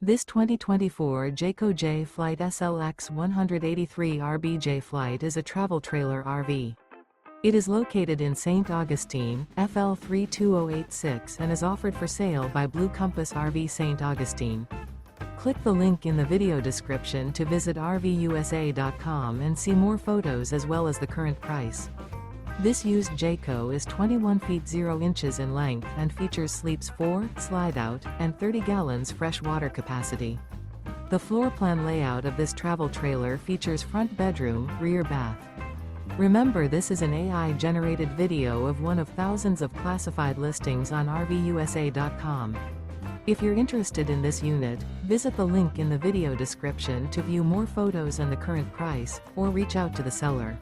This 2024 Jayco Jay Flight SLX 183 RB Flight is a travel trailer RV. It is located in St. Augustine, FL 32086 and is offered for sale by Blue Compass RV St. Augustine. Click the link in the video description to visit RVUSA.com and see more photos as well as the current price. This used Jayco is 21 feet 0 inches in length and features sleeps 4, Slideout, and 30 gallons fresh water capacity. The floor plan layout of this travel trailer features front bedroom, rear bath. Remember, this is an AI-generated video of one of thousands of classified listings on RVUSA.com. If you're interested in this unit, visit the link in the video description to view more photos and the current price, or reach out to the seller.